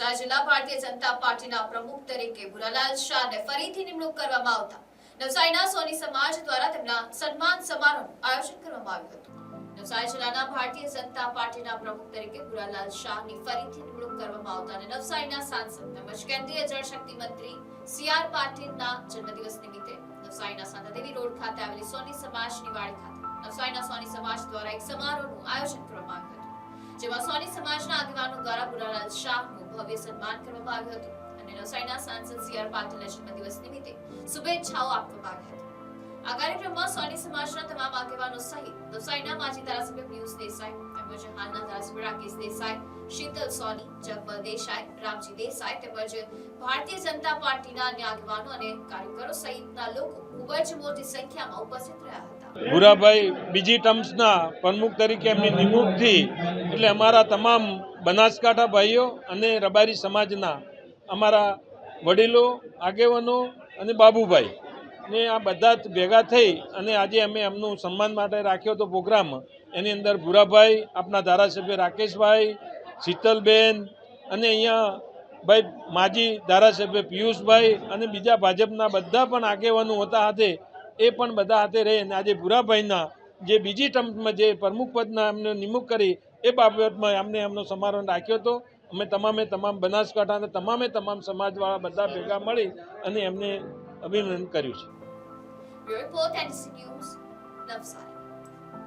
નવસારી જિલ્લા ભારતીય જનતા પાર્ટીના પ્રમુખ તરીકે ભુરાલાલ શાહને ફરીથી નિમણૂક કરવામાં આવતા નવસારીના સોની સમાજ દ્વારા તેમના સન્માન સમારોહનું આયોજન કરવામાં આવ્યું હતું। નવસારી જિલ્લાના ભારતીય જનતા પાર્ટીના પ્રમુખ તરીકે ભુરાલાલ શાહની ફરીથી નિમણૂક કરવામાં આવતા અને નવસારીના સાંસદ તેમજ કેન્દ્રીય જળશક્તિ મંત્રી સી.આર. પાટીલના જન્મદિવસ નિમિત્તે નવસારીના સાંધાદેવી રોડ ખાતે આવેલી સોની સમાજની વાડી ખાતે નવસારીના સોની સમાજ દ્વારા એક સમારોહનું આયોજન કરવામાં આવ્યું હતું, જેમાં સોની સમાજના આગેવાનો દ્વારા ભુરાલાલ શાહનું ભવ્ય સન્માન કરવામાં આવ્યું હતું અને નવસારીના સાંસદ સી.આર. પાટીલના જન્મદિવસ નિમિત્તે શુભેચ્છાઓ આપવામાં આવી હતી। આ કાર્યક્રમમાં સોની સમાજના તમામ આગેવાનો સહિત નવસારીના માજી ધારાસભ્ય પિયુષ દેસાઈ તેમજ હાલના ધારાસભ્ય રાકેશ દેસાઈ, શીતલ સોની, જગબલ દેસાઈ, રામજી દેસાઈ તેમજ ભારતીય જનતા પાર્ટીના અન્ય આગેવાનો અને કાર્યકરો સહિતના લોકો ખૂબ જ મોટી સંખ્યામાં ઉપસ્થિત રહ્યા હતા। ભુરાભાઈ બીજી ટર્મ્સના પ્રમુખ તરીકે એમની નિમણૂકથી એટલે અમારા તમામ બનાસકાંઠા ભાઈઓ અને રબારી સમાજના અમારા વડીલો, આગેવાનો અને બાબુભાઈ ને આ બધા જ ભેગા થઈ અને આજે અમે એમનું સન્માન માટે રાખ્યો હતો પ્રોગ્રામ। એની અંદર ભુરાભાઈ, આપણા ધારાસભ્ય રાકેશભાઈ, શીતલબેન અને અહીંયા ભાઈ માજી ધારાસભ્ય પિયુષભાઈ અને બીજા ભાજપના બધા પણ આગેવાનો હતા હાથે, એ પણ બધા હાથે રહી અને આજે ભુરાભાઈના જે બીજી ટર્મમાં જે પ્રમુખ પદના એમને નિમણૂક કરી એ બાબતમાં અમને એમનો સમારોહ રાખ્યો હતો। અમે તમામ બનાસકાંઠાના તમામ સમાજવાળા બધા ભેગા મળી અને એમને અભિનંદન કર્યું છે। Report NDC news, Navsari.